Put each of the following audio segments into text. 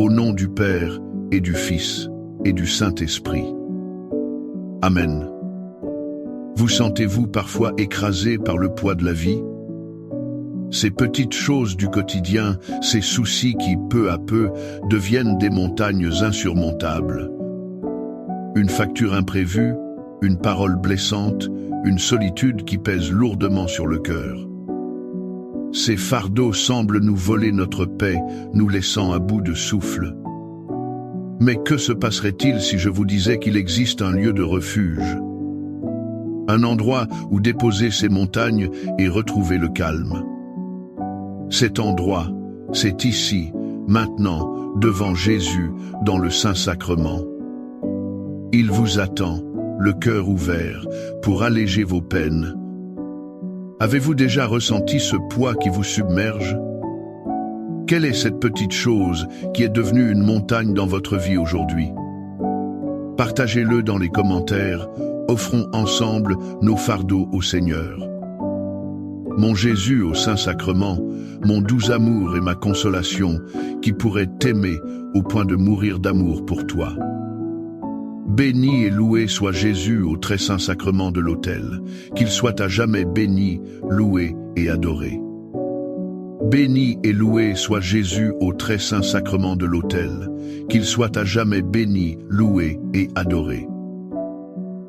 au nom du Père et du Fils et du Saint-Esprit. Amen. Vous sentez-vous parfois écrasé par le poids de la vie? Ces petites choses du quotidien, ces soucis qui, peu à peu, deviennent des montagnes insurmontables. Une facture imprévue, une parole blessante, une solitude qui pèse lourdement sur le cœur. Ces fardeaux semblent nous voler notre paix, nous laissant à bout de souffle. Mais que se passerait-il si je vous disais qu'il existe un lieu de refuge? Un endroit où déposer ces montagnes et retrouver le calme. Cet endroit, c'est ici, maintenant, devant Jésus, dans le Saint-Sacrement. Il vous attend, le cœur ouvert, pour alléger vos peines. Avez-vous déjà ressenti ce poids qui vous submerge? Quelle est cette petite chose qui est devenue une montagne dans votre vie aujourd'hui? Partagez-le dans les commentaires, offrons ensemble nos fardeaux au Seigneur. Mon Jésus au Saint-Sacrement, mon doux amour et ma consolation, qui pourrait t'aimer au point de mourir d'amour pour toi. Béni et loué soit Jésus au très saint sacrement de l'autel, qu'il soit à jamais béni, loué et adoré. Béni et loué soit Jésus au très saint sacrement de l'autel, qu'il soit à jamais béni, loué et adoré.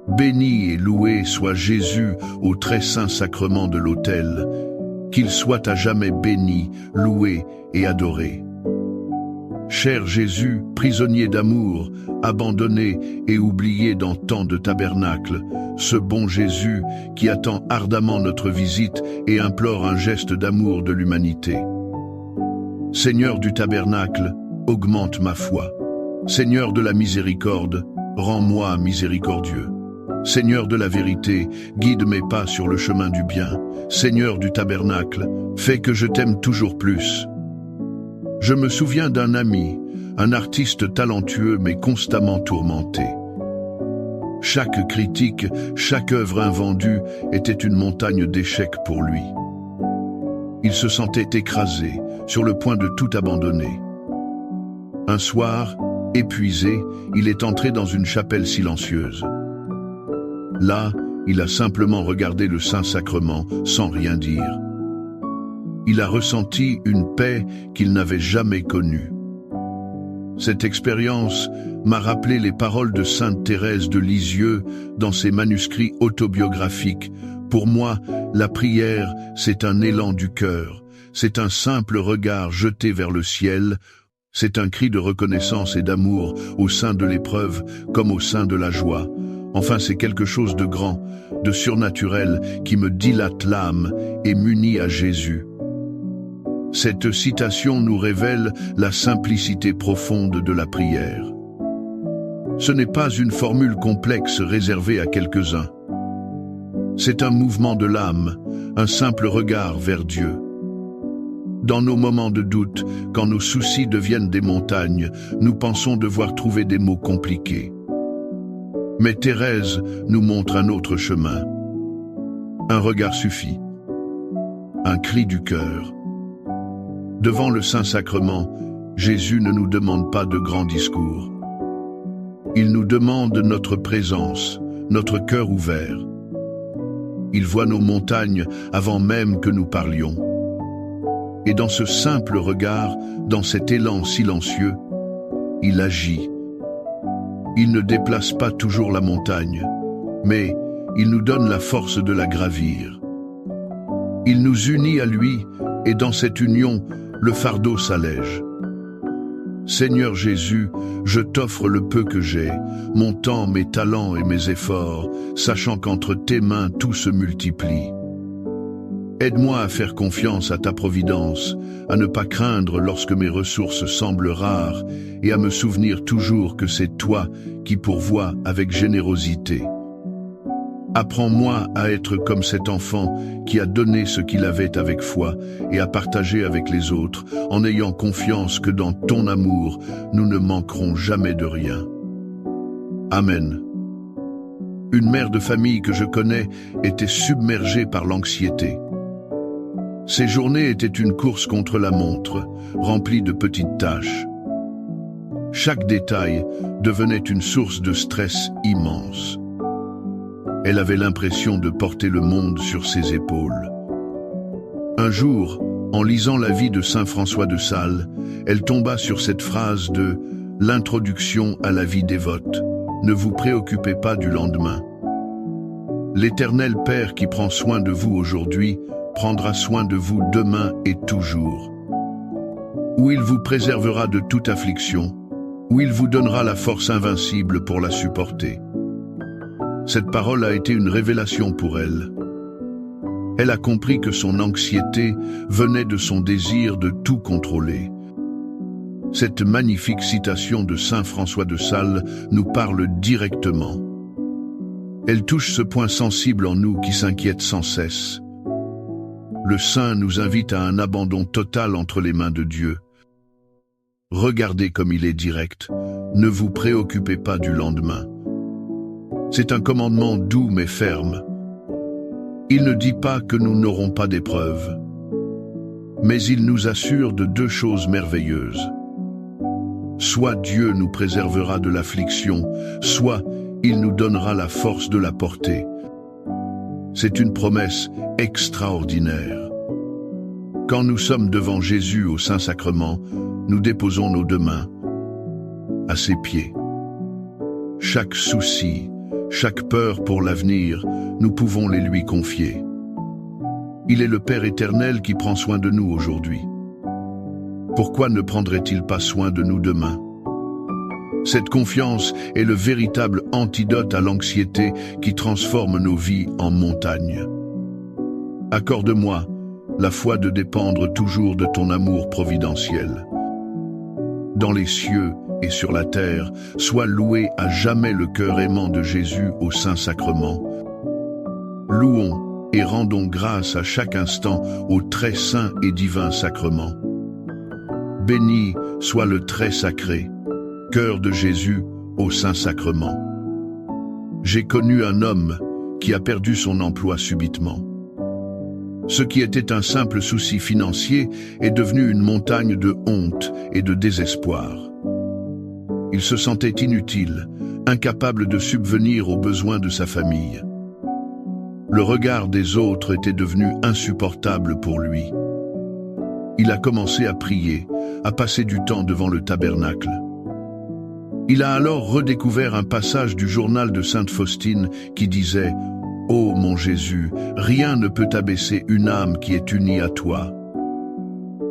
Béni et loué soit Jésus au très saint sacrement de l'autel, qu'il soit à jamais béni, loué et adoré. Cher Jésus, prisonnier d'amour, abandonné et oublié dans tant de tabernacles, ce bon Jésus qui attend ardemment notre visite et implore un geste d'amour de l'humanité. Seigneur du tabernacle, augmente ma foi. Seigneur de la miséricorde, rends-moi miséricordieux. Seigneur de la vérité, guide mes pas sur le chemin du bien. Seigneur du tabernacle, fais que je t'aime toujours plus. Je me souviens d'un ami, un artiste talentueux mais constamment tourmenté. Chaque critique, chaque œuvre invendue était une montagne d'échecs pour lui. Il se sentait écrasé, sur le point de tout abandonner. Un soir, épuisé, il est entré dans une chapelle silencieuse. Là, il a simplement regardé le Saint-Sacrement sans rien dire. Il a ressenti une paix qu'il n'avait jamais connue. Cette expérience m'a rappelé les paroles de Sainte Thérèse de Lisieux dans ses manuscrits autobiographiques. Pour moi, la prière, c'est un élan du cœur, c'est un simple regard jeté vers le ciel, c'est un cri de reconnaissance et d'amour au sein de l'épreuve comme au sein de la joie. Enfin, c'est quelque chose de grand, de surnaturel qui me dilate l'âme et m'unit à Jésus. Cette citation nous révèle la simplicité profonde de la prière. Ce n'est pas une formule complexe réservée à quelques-uns. C'est un mouvement de l'âme, un simple regard vers Dieu. Dans nos moments de doute, quand nos soucis deviennent des montagnes, nous pensons devoir trouver des mots compliqués. Mais Thérèse nous montre un autre chemin. Un regard suffit. Un cri du cœur. Devant le Saint-Sacrement, Jésus ne nous demande pas de grands discours. Il nous demande notre présence, notre cœur ouvert. Il voit nos montagnes avant même que nous parlions. Et dans ce simple regard, dans cet élan silencieux, il agit. Il ne déplace pas toujours la montagne, mais il nous donne la force de la gravir. Il nous unit à lui, et dans cette union, le fardeau s'allège. Seigneur Jésus, je t'offre le peu que j'ai, mon temps, mes talents et mes efforts, sachant qu'entre tes mains tout se multiplie. Aide-moi à faire confiance à ta providence, à ne pas craindre lorsque mes ressources semblent rares et à me souvenir toujours que c'est toi qui pourvois avec générosité. Apprends-moi à être comme cet enfant qui a donné ce qu'il avait avec foi et à partager avec les autres en ayant confiance que dans ton amour, nous ne manquerons jamais de rien. Amen. Une mère de famille que je connais était submergée par l'anxiété. Ses journées étaient une course contre la montre, remplie de petites tâches. chaque détail devenait une source de stress immense. Elle avait l'impression de porter le monde sur ses épaules. Un jour, en lisant la vie de saint François de Sales, elle tomba sur cette phrase de « L'introduction à la vie dévote. Ne vous préoccupez pas du lendemain. L'Éternel Père qui prend soin de vous aujourd'hui prendra soin de vous demain et toujours. Où il vous préservera de toute affliction, où il vous donnera la force invincible pour la supporter. » Cette parole a été une révélation pour elle. Elle a compris que son anxiété venait de son désir de tout contrôler. Cette magnifique citation de saint François de Sales nous parle directement. Elle touche ce point sensible en nous qui s'inquiète sans cesse. Le saint nous invite à un abandon total entre les mains de Dieu. Regardez comme il est direct. Ne vous préoccupez pas du lendemain. C'est un commandement doux mais ferme. Il ne dit pas que nous n'aurons pas d'épreuves, mais il nous assure de deux choses merveilleuses. Soit Dieu nous préservera de l'affliction, soit il nous donnera la force de la porter. C'est une promesse extraordinaire. Quand nous sommes devant Jésus au Saint-Sacrement, nous déposons nos deux mains à ses pieds. Chaque souci, chaque peur pour l'avenir, nous pouvons les lui confier. Il est le Père éternel qui prend soin de nous aujourd'hui. Pourquoi ne prendrait-il pas soin de nous demain? Cette confiance est le véritable antidote à l'anxiété qui transforme nos vies en montagnes. Accorde-moi la foi de dépendre toujours de ton amour providentiel. Dans les cieux et sur la terre, soit loué à jamais le cœur aimant de Jésus au Saint-Sacrement. Louons et rendons grâce à chaque instant au très saint et divin sacrement. Béni soit le très sacré, cœur de Jésus au Saint-Sacrement. J'ai connu un homme qui a perdu son emploi subitement. Ce qui était un simple souci financier est devenu une montagne de honte et de désespoir. Il se sentait inutile, incapable de subvenir aux besoins de sa famille. Le regard des autres était devenu insupportable pour lui. Il a commencé à prier, à passer du temps devant le tabernacle. Il a alors redécouvert un passage du journal de sainte Faustine qui disait « Ô mon Jésus, rien ne peut abaisser une âme qui est unie à toi. »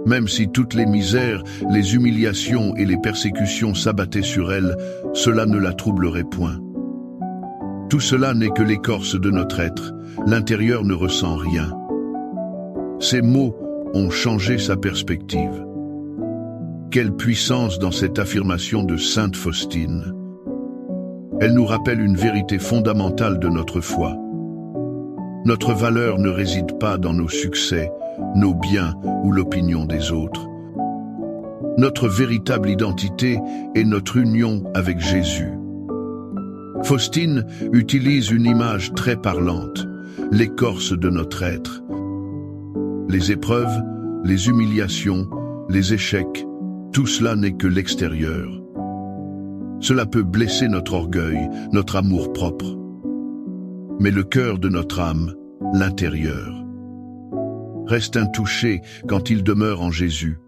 Même si toutes les misères, les humiliations et les persécutions s'abattaient sur elle, cela ne la troublerait point. Tout cela n'est que l'écorce de notre être, l'intérieur ne ressent rien. Ces mots ont changé sa perspective. Quelle puissance dans cette affirmation de sainte Faustine! Elle nous rappelle une vérité fondamentale de notre foi. Notre valeur ne réside pas dans nos succès, nos biens ou l'opinion des autres. Notre véritable identité est notre union avec Jésus. Faustine utilise une image très parlante, l'écorce de notre être. Les épreuves, les humiliations, les échecs, tout cela n'est que l'extérieur. Cela peut blesser notre orgueil, notre amour-propre. Mais le cœur de notre âme, l'intérieur, reste intouché quand il demeure en Jésus.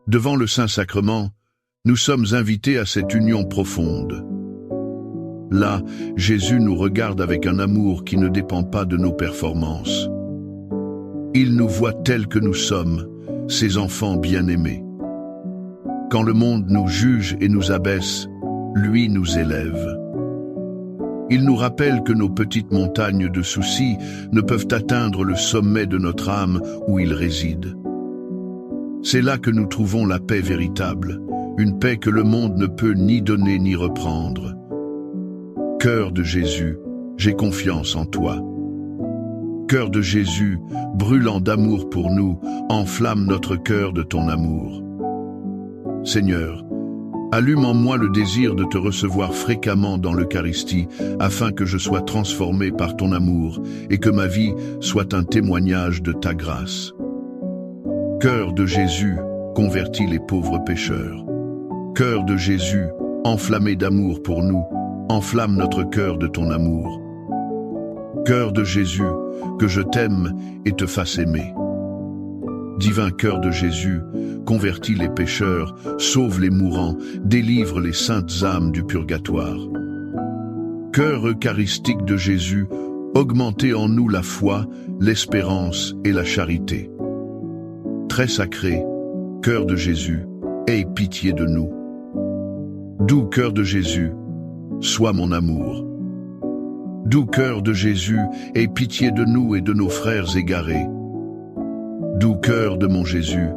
Devant le Saint-Sacrement, nous sommes invités à cette union profonde. Là, Jésus nous regarde avec un amour qui ne dépend pas de nos performances. Il nous voit tels que nous sommes, ses enfants bien-aimés. Quand le monde nous juge et nous abaisse, lui nous élève. Il nous rappelle que nos petites montagnes de soucis ne peuvent atteindre le sommet de notre âme où il réside. C'est là que nous trouvons la paix véritable, une paix que le monde ne peut ni donner ni reprendre. Cœur de Jésus, j'ai confiance en toi. Cœur de Jésus, brûlant d'amour pour nous, enflamme notre cœur de ton amour. Seigneur, allume en moi le désir de te recevoir fréquemment dans l'Eucharistie, afin que je sois transformé par ton amour et que ma vie soit un témoignage de ta grâce. Cœur de Jésus, convertis les pauvres pécheurs. Cœur de Jésus, enflammé d'amour pour nous, enflamme notre cœur de ton amour. Cœur de Jésus, que je t'aime et te fasse aimer. Divin cœur de Jésus, convertis les pécheurs, sauve les mourants, délivre les saintes âmes du purgatoire. Cœur eucharistique de Jésus, augmentez en nous la foi, l'espérance et la charité. Très sacré, cœur de Jésus, aie pitié de nous. Doux cœur de Jésus, sois mon amour. Doux cœur de Jésus, aie pitié de nous et de nos frères égarés. Doux cœur de mon Jésus,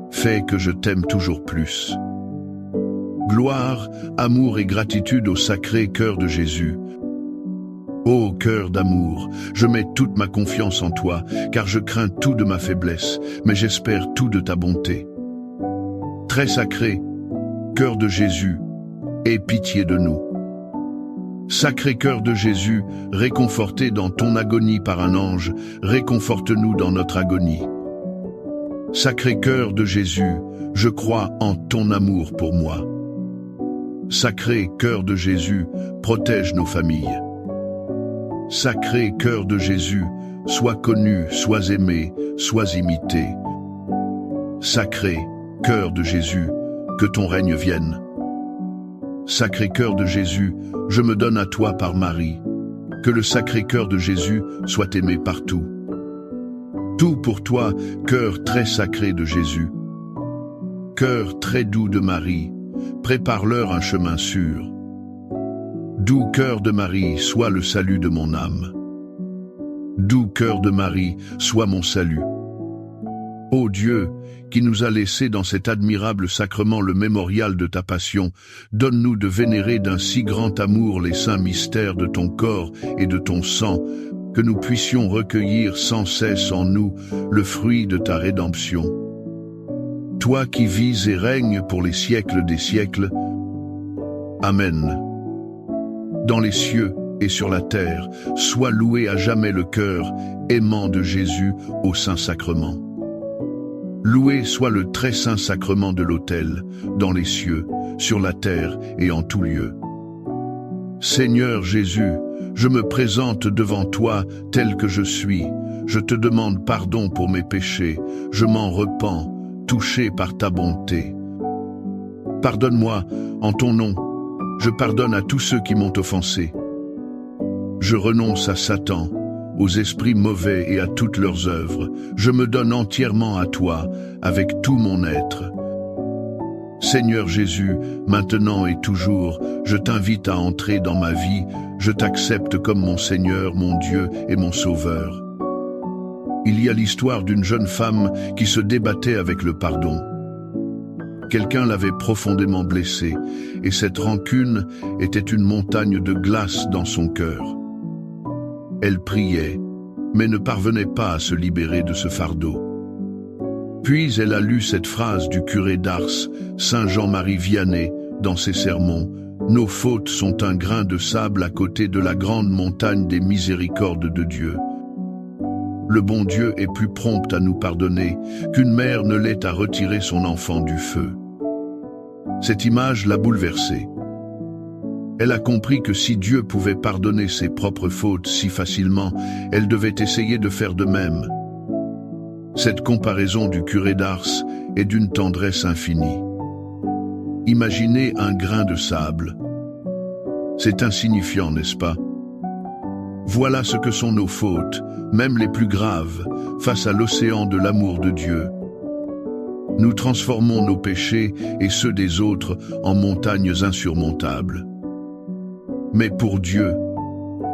fais que je t'aime toujours plus. Gloire, amour et gratitude au sacré cœur de Jésus. Ô cœur d'amour, je mets toute ma confiance en toi, car je crains tout de ma faiblesse, mais j'espère tout de ta bonté. Très sacré, cœur de Jésus, aie pitié de nous. Sacré cœur de Jésus, réconforté dans ton agonie par un ange, réconforte-nous dans notre agonie. Sacré cœur de Jésus, je crois en ton amour pour moi. Sacré cœur de Jésus, protège nos familles. Sacré cœur de Jésus, sois connu, sois aimé, sois imité. Sacré cœur de Jésus, que ton règne vienne. Sacré cœur de Jésus, je me donne à toi par Marie. Que le sacré cœur de Jésus soit aimé partout. Tout pour toi, cœur très sacré de Jésus. Cœur très doux de Marie, prépare-leur un chemin sûr. Doux cœur de Marie, sois le salut de mon âme. Doux cœur de Marie, sois mon salut. Ô Dieu, qui nous a laissé dans cet admirable sacrement le mémorial de ta passion, donne-nous de vénérer d'un si grand amour les saints mystères de ton corps et de ton sang, que nous puissions recueillir sans cesse en nous le fruit de ta rédemption. Toi qui vis et règnes pour les siècles des siècles. Amen. Dans les cieux et sur la terre, sois loué à jamais le cœur aimant de Jésus au Saint-Sacrement. Loué soit le très saint sacrement de l'autel, dans les cieux, sur la terre et en tout lieu. Seigneur Jésus, je me présente devant toi tel que je suis. Je te demande pardon pour mes péchés. Je m'en repens, touché par ta bonté. Pardonne-moi en ton nom. Je pardonne à tous ceux qui m'ont offensé. Je renonce à Satan, aux esprits mauvais et à toutes leurs œuvres. Je me donne entièrement à toi, avec tout mon être. Seigneur Jésus, maintenant et toujours, je t'invite à entrer dans ma vie. Je t'accepte comme mon Seigneur, mon Dieu et mon Sauveur. Il y a l'histoire d'une jeune femme qui se débattait avec le pardon. Quelqu'un l'avait profondément blessée, et cette rancune était une montagne de glace dans son cœur. Elle priait, mais ne parvenait pas à se libérer de ce fardeau. Puis elle a lu cette phrase du curé d'Ars, Saint Jean-Marie Vianney, dans ses sermons: « Nos fautes sont un grain de sable à côté de la grande montagne des miséricordes de Dieu. » Le bon Dieu est plus prompt à nous pardonner qu'une mère ne l'est à retirer son enfant du feu. Cette image l'a bouleversée. Elle a compris que si Dieu pouvait pardonner ses propres fautes si facilement, elle devait essayer de faire de même. Cette comparaison du curé d'Ars est d'une tendresse infinie. Imaginez un grain de sable. C'est insignifiant, n'est-ce pas? Voilà ce que sont nos fautes, même les plus graves, face à l'océan de l'amour de Dieu. Nous transformons nos péchés et ceux des autres en montagnes insurmontables. Mais pour Dieu,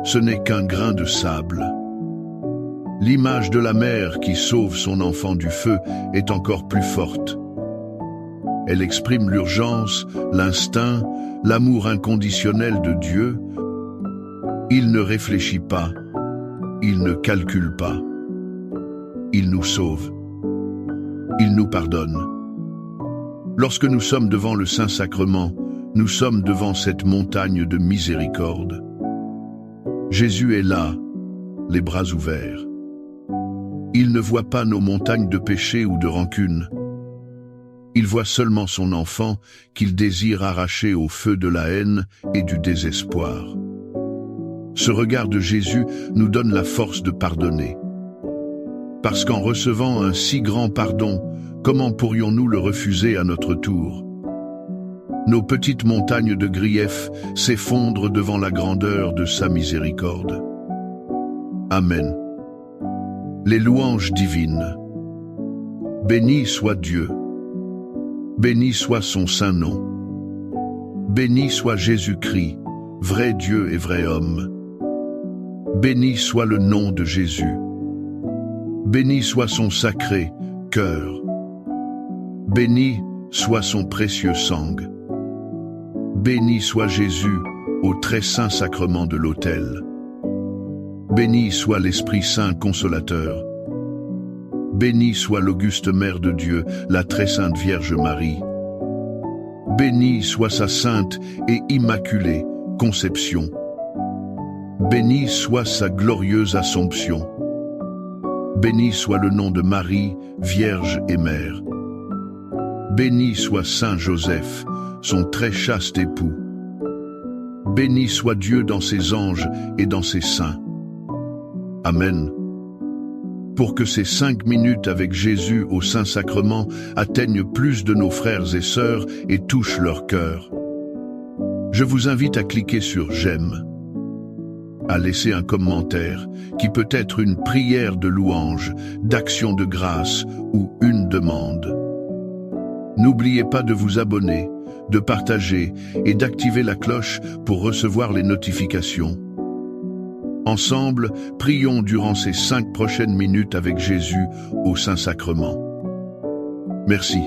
ce n'est qu'un grain de sable. L'image de la mère qui sauve son enfant du feu est encore plus forte. Elle exprime l'urgence, l'instinct, l'amour inconditionnel de Dieu. Il ne réfléchit pas, il ne calcule pas. Il nous sauve. Il nous pardonne. Lorsque nous sommes devant le Saint-Sacrement, nous sommes devant cette montagne de miséricorde. Jésus est là, les bras ouverts. Il ne voit pas nos montagnes de péché ou de rancune. Il voit seulement son enfant qu'il désire arracher au feu de la haine et du désespoir. Ce regard de Jésus nous donne la force de pardonner. Parce qu'en recevant un si grand pardon, comment pourrions-nous le refuser à notre tour? Nos petites montagnes de griefs s'effondrent devant la grandeur de sa miséricorde. Amen. Les louanges divines. Béni soit Dieu. Béni soit son saint nom. Béni soit Jésus-Christ, vrai Dieu et vrai homme. Béni soit le nom de Jésus. Béni soit son sacré cœur. Béni soit son précieux sang. Béni soit Jésus au très saint sacrement de l'autel. Béni soit l'Esprit Saint consolateur. Béni soit l'auguste Mère de Dieu, la très sainte Vierge Marie. Béni soit sa sainte et immaculée conception. Béni soit sa glorieuse Assomption. Béni soit le nom de Marie, Vierge et Mère. Béni soit Saint Joseph, son très chaste époux. Béni soit Dieu dans ses anges et dans ses saints. Amen. Pour que ces 5 minutes avec Jésus au Saint-Sacrement atteignent plus de nos frères et sœurs et touchent leur cœur. Je vous invite à cliquer sur « J'aime », à laisser un commentaire qui peut être une prière de louange, d'action de grâce ou une demande. N'oubliez pas de vous abonner, de partager et d'activer la cloche pour recevoir les notifications. Ensemble, prions durant ces 5 prochaines minutes avec Jésus au Saint-Sacrement. Merci.